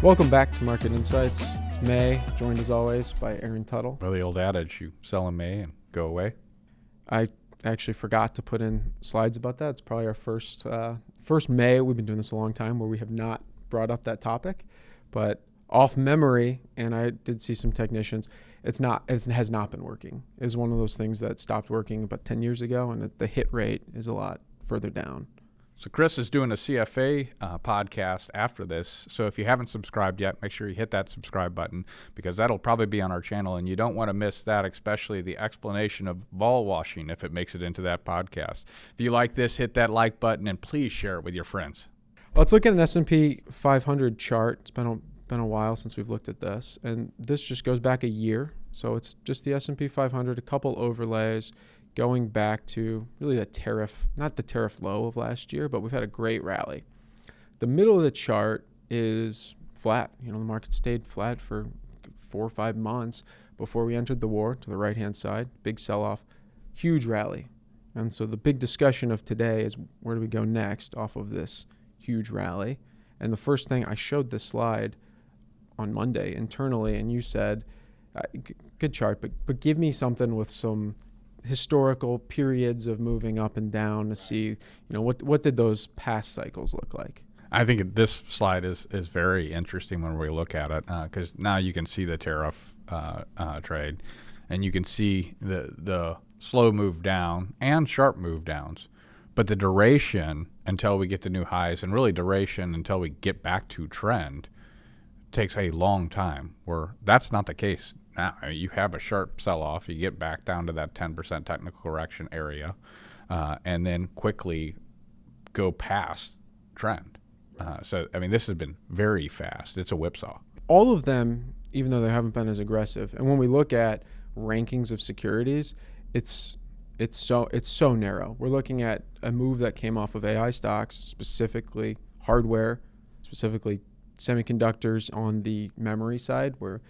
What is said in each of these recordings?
Welcome back to Market Insights. It's May, joined as always by Aaron Tuttle. Well, the old adage, you sell in May and go away. I actually forgot to put in slides about that. It's probably our first May. We've been doing this a long time where we have not brought up that topic, but off memory, and I did see some technicians, it has not been working. It was one of those things that stopped working about 10 years ago, and the hit rate is a lot further down. So Chris is doing a CFA podcast after this. So if you haven't subscribed yet, make sure you hit that subscribe button because that'll probably be on our channel. And you don't want to miss that, especially the explanation of vol washing if it makes it into that podcast. If you like this, hit that like button and please share it with your friends. Let's look at an S&P 500 chart. It's been a while since we've looked at this. And this just goes back a year. So it's just the S&P 500, a couple overlays, going back to really not the tariff low of last year, but we've had a great rally. The middle of the chart is flat. The market stayed flat for 4 or 5 months before we entered the war to the right-hand side. Big sell-off, huge rally. And so the big discussion of today is where do we go next off of this huge rally? And the first thing, I showed this slide on Monday internally, and you said, good chart, but give me something with some historical periods of moving up and down to see, what did those past cycles look like? I think this slide is very interesting when we look at it because now you can see the tariff trade, and you can see the slow move down and sharp move downs. But the duration until we get to new highs, and really duration until we get back to trend, takes a long time, where that's not the case now. You have a sharp sell-off, you get back down to that 10% technical correction area, and then quickly go past trend. So this has been very fast. It's a whipsaw. All of them, even though they haven't been as aggressive, and when we look at rankings of securities, it's so narrow. We're looking at a move that came off of AI stocks, specifically hardware, specifically semiconductors on the memory side, where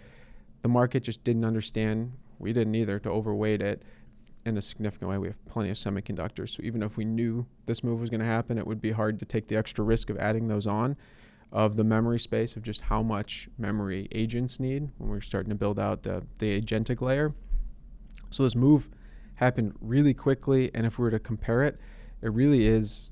the market just didn't understand, we didn't either, to overweight it in a significant way. We have plenty of semiconductors, so even if we knew this move was going to happen, it would be hard to take the extra risk of adding those on, of the memory space, of just how much memory agents need when we're starting to build out the agentic layer. So this move happened really quickly, and if we were to compare it, it really is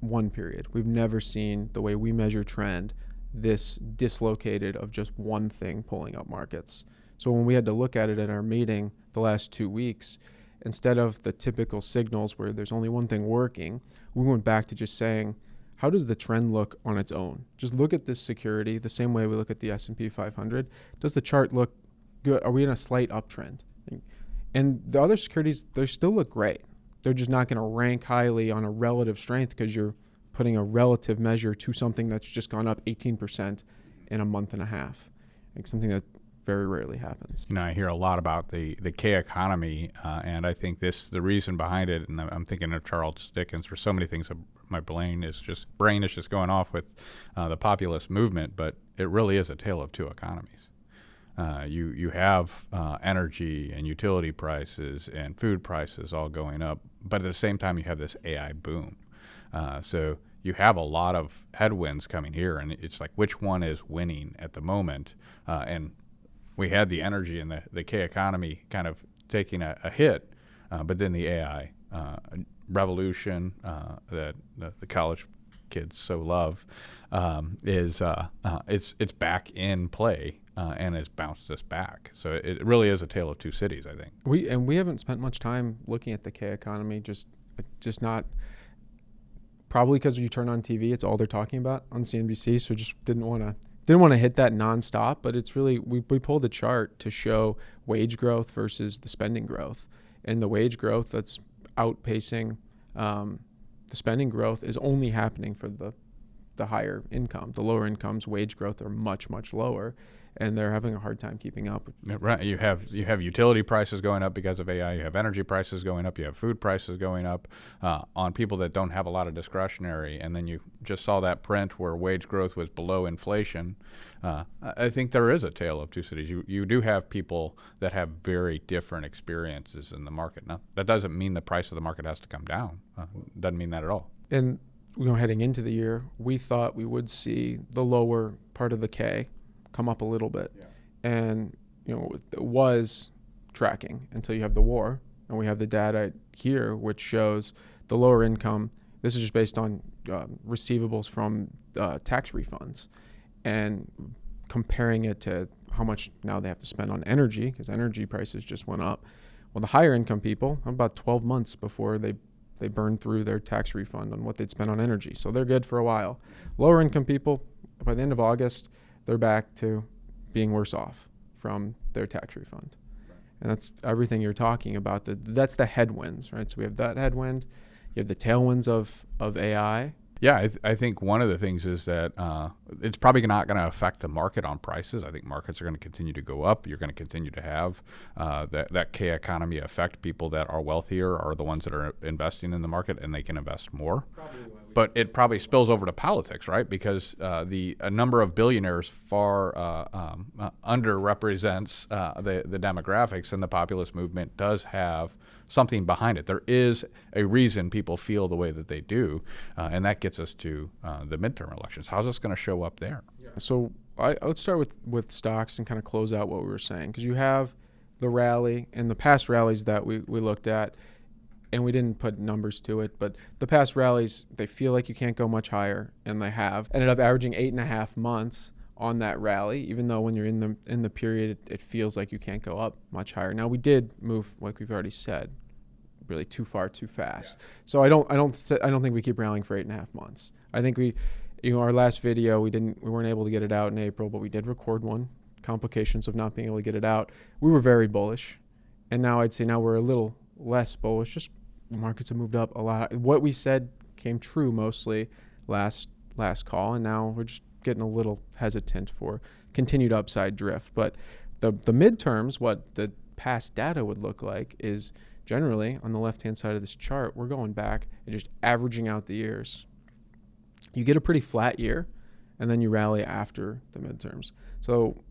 one period. We've never seen, the way we measure trend, this dislocated of just one thing pulling up markets. So when we had to look at it in our meeting the last 2 weeks, instead of the typical signals where there's only one thing working, we went back to just saying, how does the trend look on its own? Just look at this security the same way we look at the S&P 500. Does the chart look good? Are we in a slight uptrend? And the other securities, they still look great. They're just not going to rank highly on a relative strength because you're putting a relative measure to something that's just gone up 18% in a month and a half, like something that very rarely happens. I hear a lot about the CAIA economy, and I think the reason behind it, and I'm thinking of Charles Dickens for so many things. My brain is just going off with the populist movement, but it really is a tale of two economies. You have energy and utility prices and food prices all going up, but at the same time you have this AI boom. So you have a lot of headwinds coming here, and it's like which one is winning at the moment. And we had the energy and the CAIA economy kind of taking a hit, but then the AI revolution that the college kids so love it's back in play and has bounced us back. So it really is a tale of two cities, I think. We haven't spent much time looking at the CAIA economy, just not. Probably because when you turn on TV, it's all they're talking about on CNBC. So just didn't want to hit that nonstop. But it's really we pulled a chart to show wage growth versus the spending growth, and the wage growth that's outpacing the spending growth is only happening for the higher income. The lower incomes, wage growth are much lower, and they're having a hard time keeping up. Right. You have utility prices going up because of AI. You have energy prices going up. You have food prices going up on people that don't have a lot of discretionary. And then you just saw that print where wage growth was below inflation. I think there is a tale of two cities. You do have people that have very different experiences in the market. Now, that doesn't mean the price of the market has to come down. Doesn't mean that at all. And heading into the year, we thought we would see the lower part of the K come up a little bit. Yeah. And, it was tracking until you have the war. And we have the data here, which shows the lower income. This is just based on receivables from tax refunds and comparing it to how much now they have to spend on energy, because energy prices just went up. Well, the higher income people, about 12 months before they burn through their tax refund on what they'd spend on energy. So they're good for a while. Lower income people, by the end of August, they're back to being worse off from their tax refund. And that's everything you're talking about. That's the headwinds, right? So we have that headwind. You have the tailwinds of AI. Yeah, I think one of the things is that it's probably not going to affect the market on prices. I think markets are going to continue to go up. You're going to continue to have that K economy effect. People that are wealthier are the ones that are investing in the market, and they can invest more. But it probably spills over to politics, right? Because a number of billionaires far underrepresents the demographics, and the populist movement does have something behind it. There is a reason people feel the way that they do, and that gets us to the midterm elections. How's this going to show up there? Yeah. So let's start with stocks and kind of close out what we were saying, because you have the rally and the past rallies that we looked at, and we didn't put numbers to it, but the past rallies, they feel like you can't go much higher, and they have ended up averaging 8.5 months on that rally, even though when you're in the period, it feels like you can't go up much higher. Now, we did move, like we've already said, really too far, too fast. Yeah. So I don't think we keep rallying for 8.5 months. I think our last video, we weren't able to get it out in April, but we did record one. Complications of not being able to get it out. We were very bullish, and now I'd say we're a little less bullish. Just markets have moved up a lot. What we said came true mostly last call, and now we're just getting a little hesitant for continued upside drift. But the midterms, what the past data would look like is generally on the left-hand side of this chart, we're going back and just averaging out the years. You get a pretty flat year, and then you rally after the midterms. So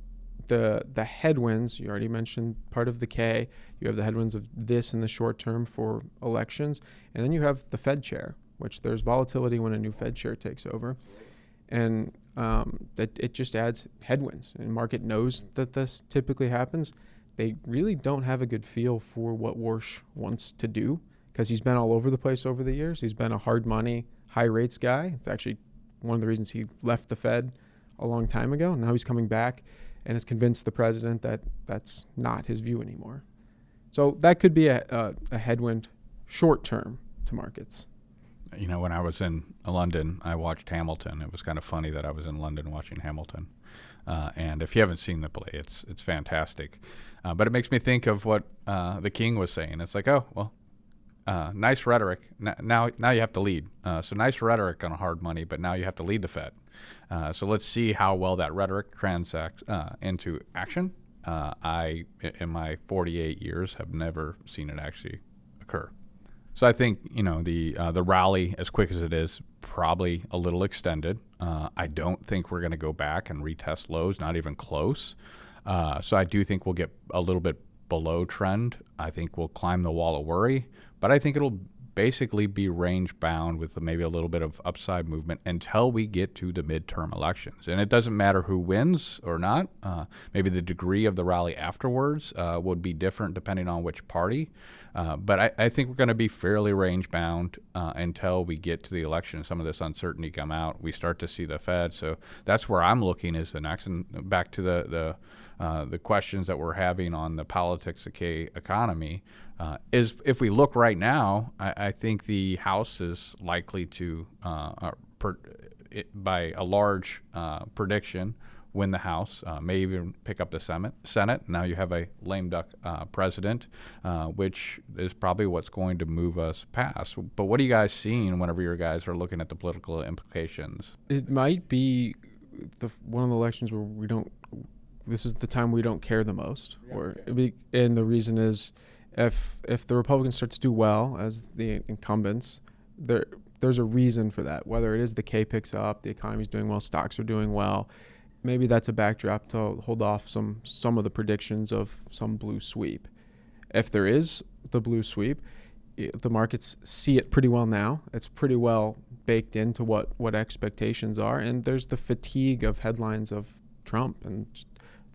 the headwinds, you already mentioned part of the K. You have the headwinds of this in the short term for elections, and then you have the Fed chair, which there's volatility when a new Fed chair takes over. And that it just adds headwinds. And the market knows that this typically happens. They really don't have a good feel for what Warsh wants to do, because he's been all over the place over the years. He's been a hard money, high rates guy. It's actually one of the reasons he left the Fed a long time ago. Now he's coming back and has convinced the president that that's not his view anymore. So that could be a headwind short term to markets. When I was in London, I watched Hamilton. It was kind of funny that I was in London watching Hamilton. And if you haven't seen the play, it's fantastic. But it makes me think of what the king was saying. It's like, nice rhetoric. Now you have to lead. So nice rhetoric on hard money, but now you have to lead the Fed. So let's see how well that rhetoric transacts into action. I, in my 48 years, have never seen it actually occur. So I think, the rally, as quick as it is, probably a little extended. I don't think we're going to go back and retest lows, not even close. So I do think we'll get a little bit below trend. I think we'll climb the wall of worry, but I think it'll basically be range bound with maybe a little bit of upside movement until we get to the midterm elections. And it doesn't matter who wins or not. Maybe the degree of the rally afterwards would be different depending on which party. But I think we're going to be fairly range bound until we get to the election. Some of this uncertainty come out. We start to see the Fed. So that's where I'm looking is the next. And back to the questions that we're having on the politics of K economy, is if we look right now, I think the House is likely to, by a large prediction, win the House, may even pick up the Senate. Now you have a lame duck president, which is probably what's going to move us past. But what are you guys seeing whenever your guys are looking at the political implications? It might be one of the elections where this is the time we don't care the most. And the reason is if the Republicans start to do well as the incumbents, there's a reason for that. Whether it is the K picks up, the economy's doing well, stocks are doing well, maybe that's a backdrop to hold off some of the predictions of some blue sweep. If there is the blue sweep, the markets see it pretty well now. It's pretty well baked into what expectations are. And there's the fatigue of headlines of Trump and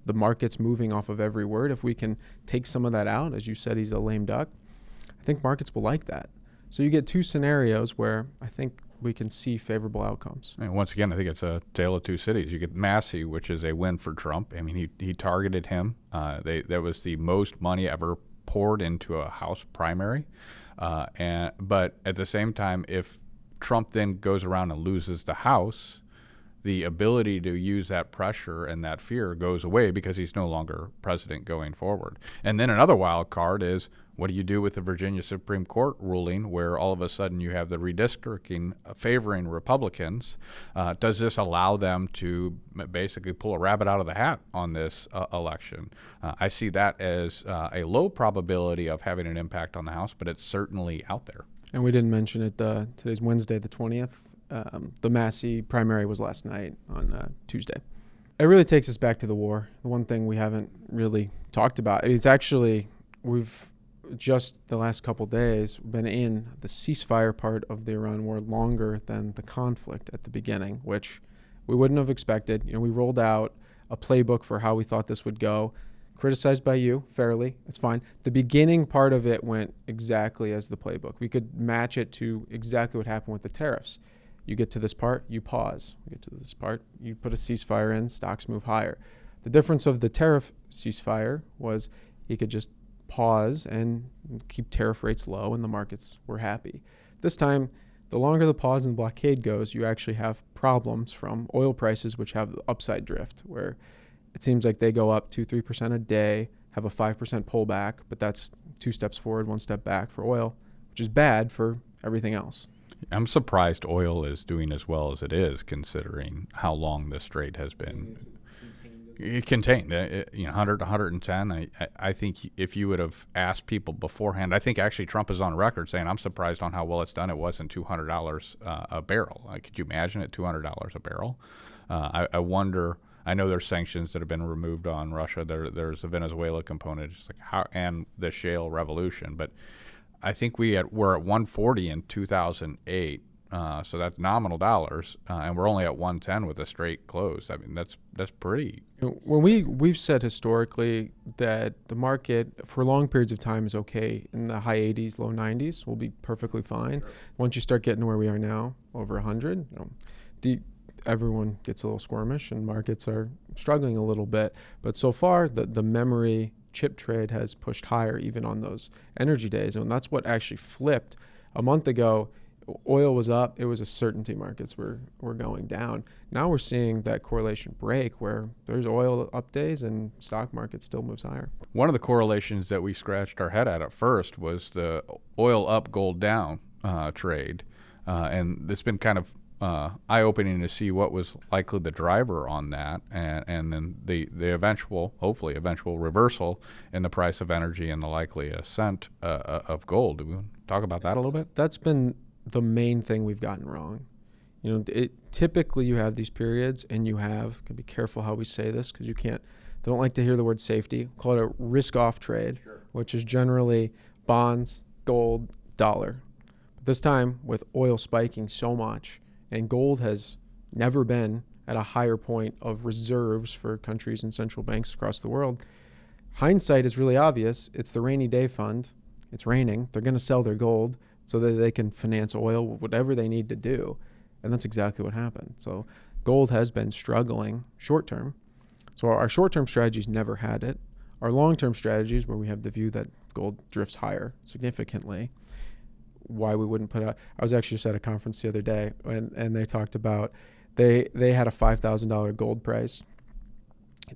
the market's moving off of every word. If we can take some of that out, as you said, he's a lame duck, I think markets will like that. So you get two scenarios where I think we can see favorable outcomes. And once again, I think it's a tale of two cities. You get Massey, which is a win for Trump. I mean, he targeted him. That was the most money ever poured into a House primary. But at the same time, if Trump then goes around and loses the House, the ability to use that pressure and that fear goes away because he's no longer president going forward. And then another wild card is, what do you do with the Virginia Supreme Court ruling where all of a sudden you have the redistricting favoring Republicans? Does this allow them to basically pull a rabbit out of the hat on this election? I see that as a low probability of having an impact on the House, but it's certainly out there. And we didn't mention it. Today's Wednesday, the 20th. The Massey primary was last night on Tuesday. It really takes us back to the war. The one thing we haven't really talked about. It's actually, we've just the last couple days been in the ceasefire part of the Iran war longer than the conflict at the beginning, which we wouldn't have expected. We rolled out a playbook for how we thought this would go. Criticized by you fairly. It's fine. The beginning part of it went exactly as the playbook. We could match it to exactly what happened with the tariffs. You get to this part, you pause. You get to this part, you put a ceasefire in, stocks move higher. The difference of the tariff ceasefire was he could just pause and keep tariff rates low, and the markets were happy. This time, the longer the pause and the blockade goes, you actually have problems from oil prices, which have upside drift, where it seems like they go up 2-3% a day, have a 5% pullback, but that's 2 steps forward, 1 step back for oil, which is bad for everything else. I'm surprised oil is doing as well as it is, considering how long this trade has been contained. 100 to 110. I think if you would have asked people beforehand, I think actually Trump is on record saying, I'm surprised on how well it's done. It wasn't $200 a barrel. Could you imagine it, $200 a barrel? I wonder. I know there's sanctions that have been removed on Russia. There's the Venezuela component, just like and the shale revolution. But I think we're at 140 in 2008. So that's nominal dollars, and we're only at 110 with a straight close. I mean, that's pretty. When we've said historically that the market for long periods of time is okay in the high 80s, low 90s, will be perfectly fine. Sure. Once you start getting to where we are now, over 100, everyone gets a little squirmish, and markets are struggling a little bit. But so far, the memory chip trade has pushed higher, even on those energy days, and that's what actually flipped. A month ago, oil was up. It was a certainty markets were going down. Now we're seeing that correlation break where there's oil up days and stock market still moves higher. One of the correlations that we scratched our head at first was the oil up, gold down trade. And it's been kind of eye-opening to see what was likely the driver on that, and then the hopefully eventual reversal in the price of energy and the likely ascent of gold. Do we talk about that a little bit? That's been the main thing we've gotten wrong. Typically you have these periods, and you have, can be careful how we say this, because they don't like to hear the word safety. Call it a risk-off trade, sure, which is generally bonds, gold, dollar. But this time, with oil spiking so much, and gold has never been at a higher point of reserves for countries and central banks across the world, hindsight is really obvious. It's the rainy day fund. It's raining. They're going to sell their gold so that they can finance oil, whatever they need to do. And that's exactly what happened. So gold has been struggling short-term. So our short-term strategies never had it. Our long-term strategies, where we have the view that gold drifts higher significantly, why we wouldn't put out. I was actually just at a conference the other day, and they talked about they had a $5,000 gold price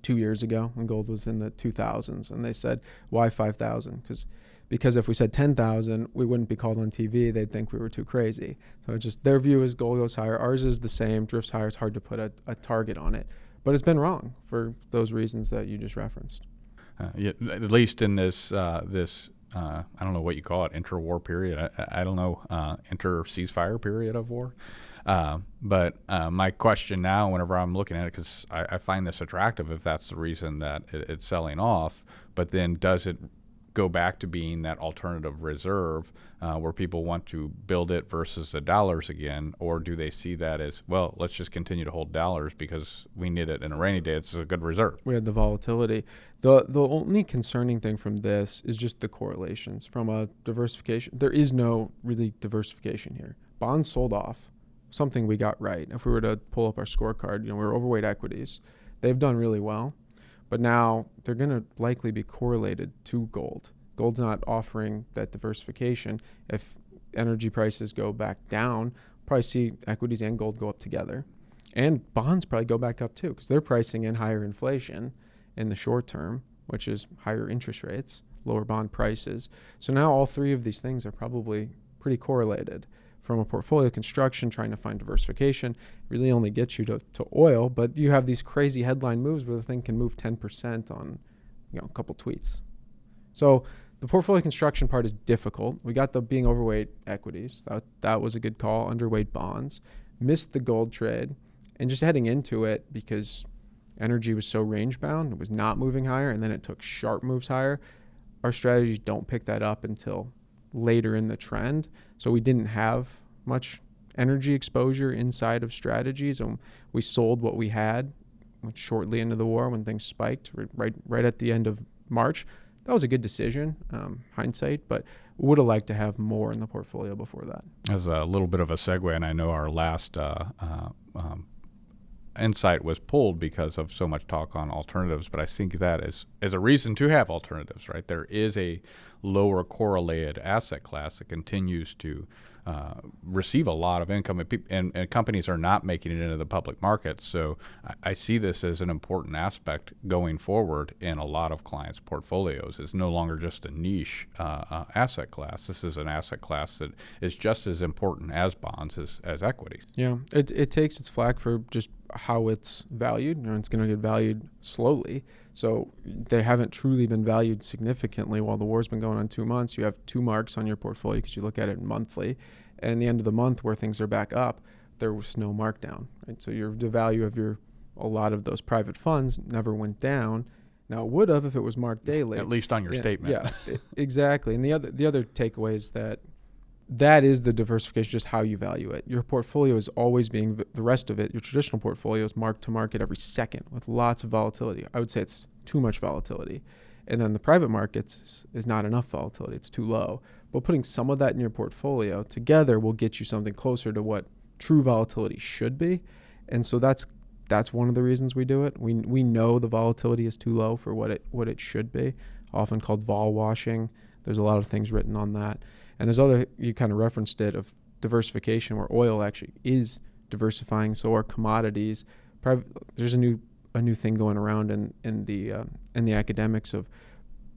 2 years ago when gold was in the 2000s, and they said, why 5,000? Because if we said 10,000, we wouldn't be called on TV. They'd think we were too crazy. So it's just their view is gold goes higher. Ours is the same, drifts higher. It's hard to put a target on it. But it's been wrong for those reasons that you just referenced. At least in this, I don't know what you call it, interwar period. I don't know, inter-ceasefire period of war. But my question now, whenever I'm looking at it, because I find this attractive if that's the reason that it's selling off, but then does it go back to being that alternative reserve where people want to build it versus the dollars again? Or do they see that as, well, let's just continue to hold dollars because we need it in a rainy day. It's a good reserve. We had the volatility. The only concerning thing from this is just the correlations. From a diversification, there is no really diversification here. Bonds sold off, something we got right. If we were to pull up our scorecard, we're overweight equities. They've done really well. But now they're going to likely be correlated to gold. Gold's not offering that diversification. If energy prices go back down, probably see equities and gold go up together. And bonds probably go back up too, because they're pricing in higher inflation in the short term, which is higher interest rates, lower bond prices. So now all three of these things are probably pretty correlated. From a portfolio construction, trying to find diversification really only gets you to oil, but you have these crazy headline moves where the thing can move 10% on a couple tweets. So the portfolio construction part is difficult. We got the being overweight equities. That was a good call. Underweight bonds. Missed the gold trade. And just heading into it, because energy was so range bound, it was not moving higher, and then it took sharp moves higher. Our strategies don't pick that up until later in the trend. So we didn't have much energy exposure inside of strategies, and we sold what we had shortly into the war when things spiked right at the end of March. That was a good decision, hindsight, but would have liked to have more in the portfolio before that. As a little bit of a segue, and I know our last insight was pulled because of so much talk on alternatives, but I think that is a reason to have alternatives, right? There is a lower correlated asset class that continues to receive a lot of income, and companies are not making it into the public markets. So I see this as an important aspect going forward in a lot of clients' portfolios. It's no longer just a niche asset class. This is an asset class that is just as important as bonds as equities. Yeah, it takes its flack for just how it's valued. It's going to get valued slowly. So they haven't truly been valued significantly while the war's been going on 2 months. You have 2 marks on your portfolio because you look at it monthly. And the end of the month where things are back up, there was no markdown. Right? So the value of a lot of those private funds never went down. Now it would have if it was marked daily. At least on your statement. Yeah, exactly. And the other takeaway is that is the diversification, just how you value it. Your portfolio is always being, the rest of it, your traditional portfolio is marked to market every second with lots of volatility. I would say it's too much volatility. And then the private markets is not enough volatility. It's too low. But putting some of that in your portfolio together will get you something closer to what true volatility should be. And so that's one of the reasons we do it. We know the volatility is too low for what it should be, often called vol washing. There's a lot of things written on that. And there's other, you kind of referenced it, of diversification where oil actually is diversifying. So are commodities. There's a new thing going around in the academics of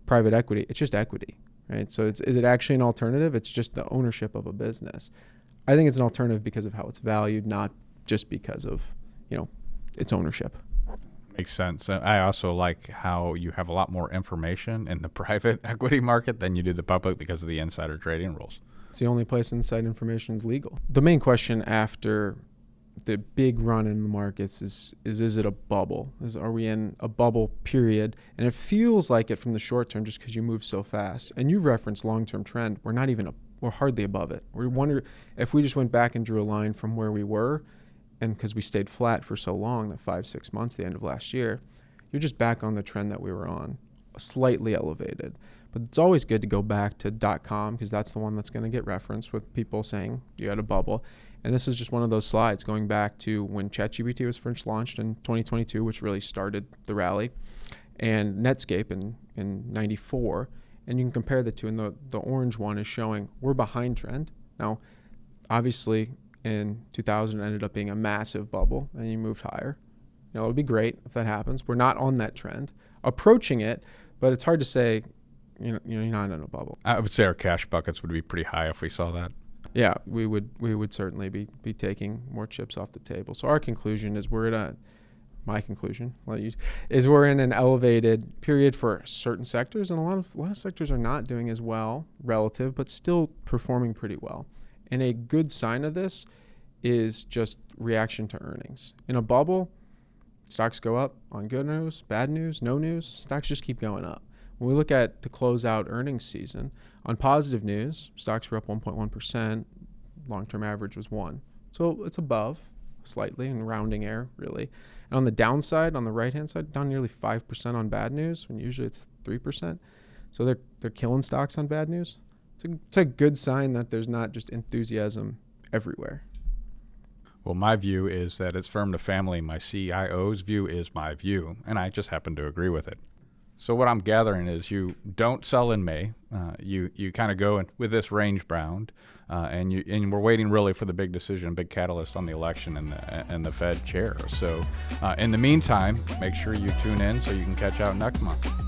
private equity. It's just equity, right? So is it actually an alternative? It's just the ownership of a business. I think it's an alternative because of how it's valued, not just because of its ownership. Makes sense. I also like how you have a lot more information in the private equity market than you do the public because of the insider trading rules. It's the only place inside information is legal. The main question after the big run in the markets is it a bubble? Are we in a bubble period? And it feels like it from the short term just because you move so fast. And you referenced long-term trend. We're hardly above it. We wonder if we just went back and drew a line from where we were, and because we stayed flat for so long, that 5-6 months, the end of last year, you're just back on the trend that we were on, slightly elevated. But it's always good to go back to .com because that's the one that's going to get referenced with people saying you had a bubble. And this is just one of those slides going back to when ChatGPT was first launched in 2022, which really started the rally, and Netscape in 94. And you can compare the two, and the orange one is showing we're behind trend. Now, obviously, in 2000 it ended up being a massive bubble and you moved higher. It would be great if that happens. We're not on that trend, approaching it, but it's hard to say, you're not in a bubble. I would say our cash buckets would be pretty high if we saw that. Yeah, we would certainly be taking more chips off the table. So our conclusion is we're in an elevated period for certain sectors, and a lot of sectors are not doing as well relative, but still performing pretty well. And a good sign of this is just reaction to earnings. In a bubble, stocks go up on good news, bad news, no news. Stocks just keep going up. When we look at to close out earnings season, on positive news, stocks were up 1.1%. Long-term average was 1. So it's above slightly in rounding error, really. And on the downside, on the right-hand side, down nearly 5% on bad news, when usually it's 3%. So they're killing stocks on bad news. It's a good sign that there's not just enthusiasm everywhere. Well, my view is that it's firm to family. My CIO's view is my view, and I just happen to agree with it. So what I'm gathering is you don't sell in May. You kind of go in with this range bound, and we're waiting really for the big decision, big catalyst on the election and the Fed chair. So in the meantime, make sure you tune in so you can catch out next month.